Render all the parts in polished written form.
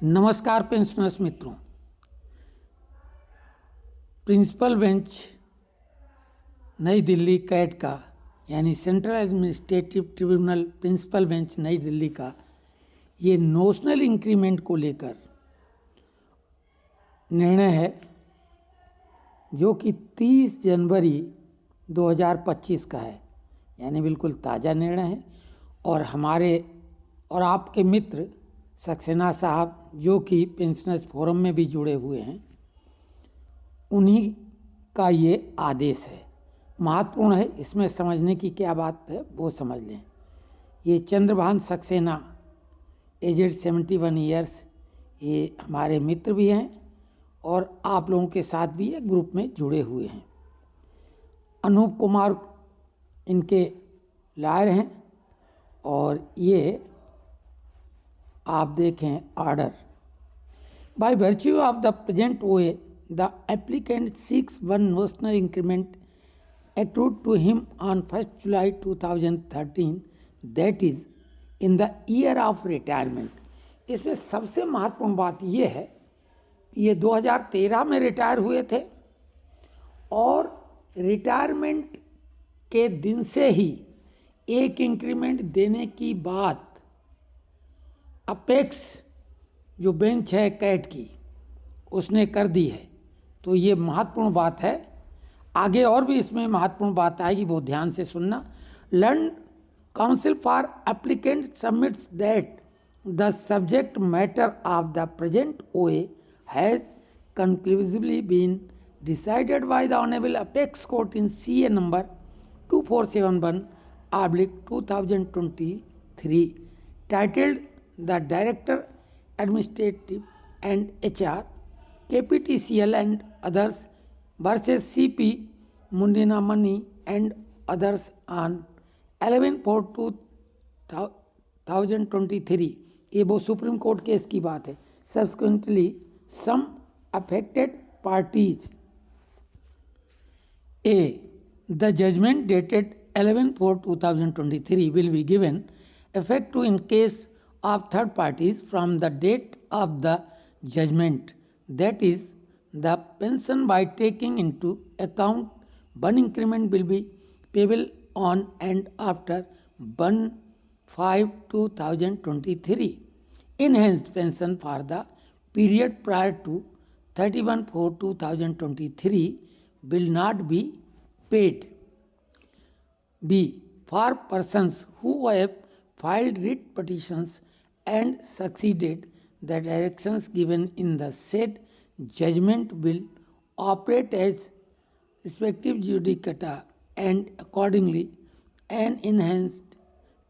नमस्कार पेंशनर्स मित्रों। Principal bench Nai Delhi CAT का यानी central administrative tribunal principal bench Nai Delhi का ये नोशनल इंक्रीमेंट को लेकर निर्णय है जो कि 30 जनवरी 2025 का है, यानी बिल्कुल ताज़ा निर्णय है। और हमारे और आपके मित्र सक्सेना साहब जो कि पेंशनर्स फोरम में भी जुड़े हुए हैं, उन्हीं का ये आदेश है। महत्वपूर्ण है, इसमें समझने की क्या बात है वो समझ लें। ये चंद्रभान सक्सेना एजेड 71 ईयर्स, ये हमारे मित्र भी हैं और आप लोगों के साथ भी ये ग्रुप में जुड़े हुए हैं। अनूप कुमार इनके लायर हैं और ये आप देखें order. By virtue of the present OA the applicant seeks one notional increment accrued to him on 1st July 2013, that is in the year of retirement। इसमें सबसे महत्वपूर्ण बात ये है, ये 2013 में रिटायर हुए थे और रिटायरमेंट के दिन से ही एक इंक्रीमेंट देने की बात अपेक्स जो बेंच है कैट की उसने कर दी है। तो ये महत्वपूर्ण बात है। आगे और भी इसमें महत्वपूर्ण बात आएगी, वो ध्यान से सुनना। Learn counsel for applicant submits that the subject matter of the present OA has conclusively been decided by the honourable apex court in CA number 2471/2023 titled the director administrative and HR KPTCL and others versus CP Mundinamani and others on 11/4/2023। ये वो supreme court case की बात है। Subsequently, some affected parties A. The judgment dated 11/4/2023 will be given effect to in case of third parties from the date of the judgment, that is the pension by taking into account one increment will be payable on and after 1/5/2023. Enhanced pension for the period prior to 31/4/2023 will not be paid. B. For persons who have filed writ petitions and succeeded, the directions given in the said judgment will operate as respective judicata, and accordingly an enhanced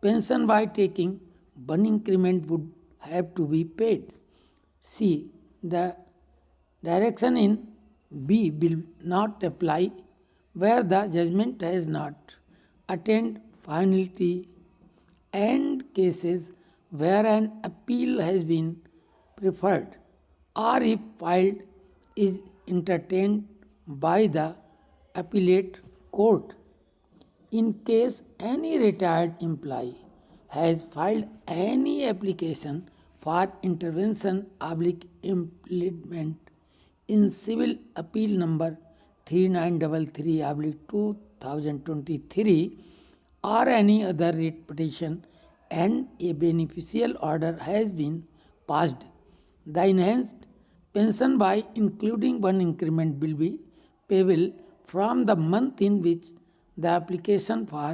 pension by taking one increment would have to be paid. C. The direction in B will not apply where the judgment has not attained finality and cases where an appeal has been preferred or if filed is entertained by the appellate court. In case any retired employee has filed any application for intervention implement in civil appeal number 3933/2023 or any other writ petition and a beneficial order has been passed, the enhanced pension by including one increment will be payable from the month in which the application for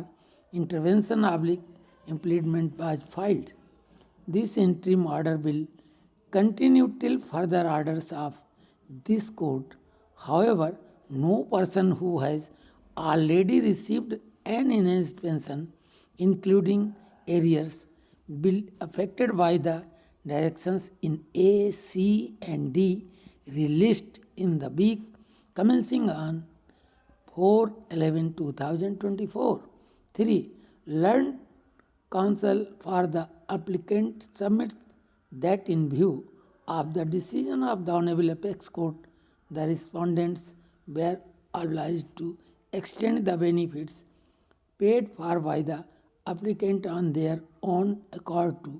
intervention implement was filed. This interim order will continue till further orders of this court. However, no person who has already received an enhanced pension, including arrears, will affected by the directions in A, C, and D released in the week commencing on 4/11/2024. 3. Learned counsel for the applicant submits that in view of the decision of the Honorable Apex Court, the respondents were obliged to extend the benefits paid for by the applicant on their own accord to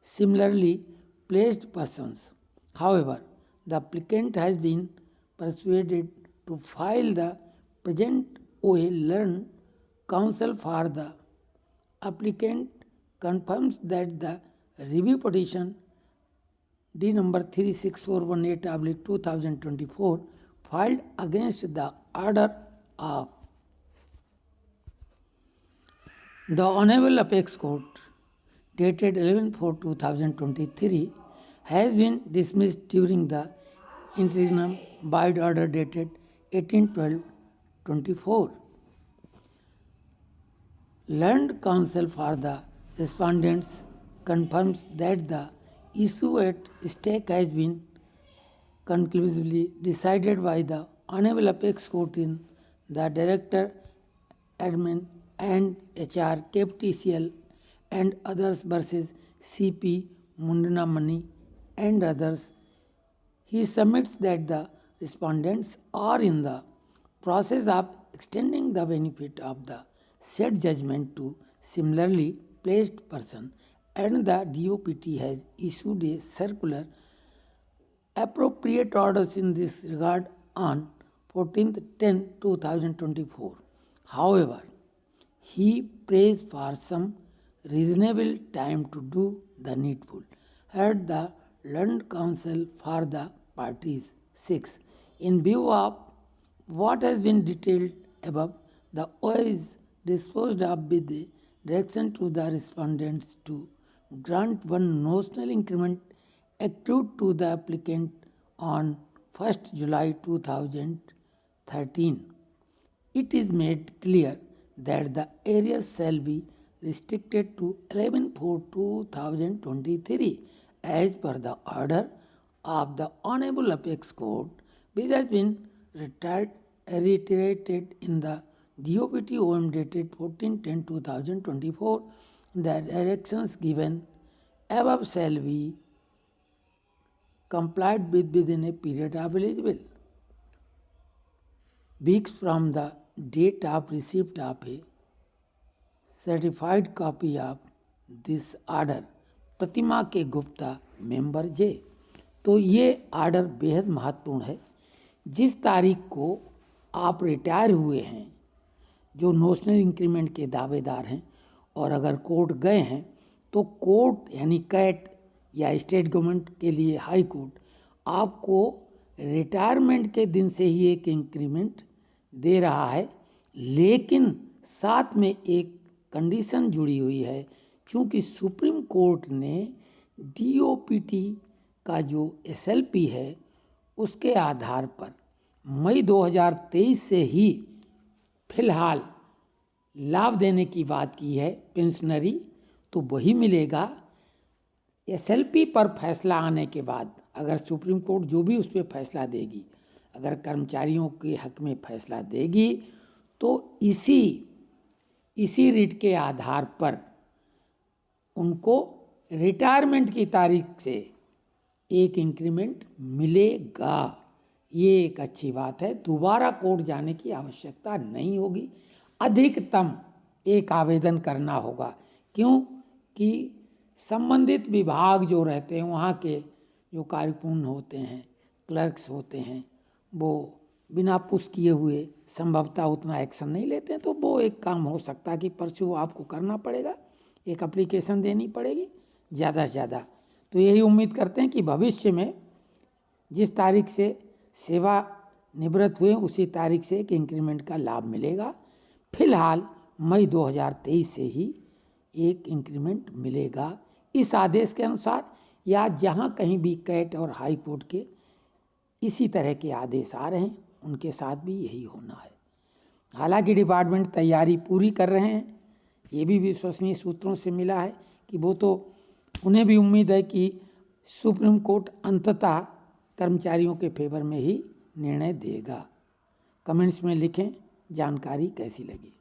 similarly placed persons. However, the applicant has been persuaded to file the present OA learned counsel for the applicant confirms that the review petition D number 36418/2024 filed against the order of the Honorable Apex Court dated 11/4/2023 has been dismissed during the interim by order dated 18/12/24. Learned counsel for the respondents confirms that the issue at stake has been conclusively decided by the Honorable Apex Court in the Director Admin and HR KPTCL and others versus CP Mundanamani and others. He submits that the respondents are in the process of extending the benefit of the said judgment to similarly placed person, and the DOPT has issued a circular appropriate orders in this regard on 14/10/2024. However, he prays for some reasonable time to do the needful. Heard the learned counsel for the parties. 6. In view of what has been detailed above, the OA is disposed of with the direction to the respondents to grant one notional increment accrued to the applicant on 1st July 2013. It is made clear that the area shall be restricted to 11/4/2023 as per the order of the Honorable Apex Court, which has been reiterated in the DOPT OM dated 14/10/2024. The directions given above shall be complied with within a period of eligible weeks from the date of receipt of a certified copy of this order. प्रतिमा के Gupta member जे। तो ये order बेहद महत्वपूर्ण है। जिस तारीख को आप रिटायर हुए हैं, जो नोशनल इंक्रीमेंट के दावेदार हैं और अगर कोर्ट गए हैं, तो कोर्ट यानी कैट या स्टेट गवर्नमेंट के लिए हाई कोर्ट आपको रिटायरमेंट के दिन से ही एक इंक्रीमेंट दे रहा है, लेकिन साथ में एक कंडीशन जुड़ी हुई है। क्योंकि सुप्रीम कोर्ट ने DOPT का जो SLP है उसके आधार पर मई 2023 से ही फिलहाल लाभ देने की बात की है पेंशनरी, तो वही मिलेगा। SLP पर फैसला आने के बाद अगर सुप्रीम कोर्ट जो भी उस पर फैसला देगी, अगर कर्मचारियों के हक में फैसला देगी, तो इसी रिट के आधार पर उनको रिटायरमेंट की तारीख से एक इंक्रीमेंट मिलेगा। ये एक अच्छी बात है। दोबारा कोर्ट जाने की आवश्यकता नहीं होगी। अधिकतम एक आवेदन करना होगा, क्योंकि संबंधित विभाग जो रहते हैं वहाँ के जो कार्यपूर्ण होते हैं, क्लर्क्स होते हैं, वो बिना पुश किए हुए संभवतः उतना एक्शन नहीं लेते हैं। तो वो एक काम हो सकता है कि परसों आपको करना पड़ेगा, एक एप्लीकेशन देनी पड़ेगी ज़्यादा से ज़्यादा। तो यही उम्मीद करते हैं कि भविष्य में जिस तारीख से सेवा निवृत्त हुए उसी तारीख से एक इंक्रीमेंट का लाभ मिलेगा। फिलहाल मई 2023 से ही एक इंक्रीमेंट मिलेगा इस आदेश के अनुसार, या जहाँ कहीं भी कैट और हाई कोर्ट के इसी तरह के आदेश आ रहे हैं उनके साथ भी यही होना है। हालांकि डिपार्टमेंट तैयारी पूरी कर रहे हैं, ये भी विश्वसनीय सूत्रों से मिला है कि वो तो उन्हें भी उम्मीद है कि सुप्रीम कोर्ट अंततः कर्मचारियों के फेवर में ही निर्णय देगा। कमेंट्स में लिखें जानकारी कैसी लगी।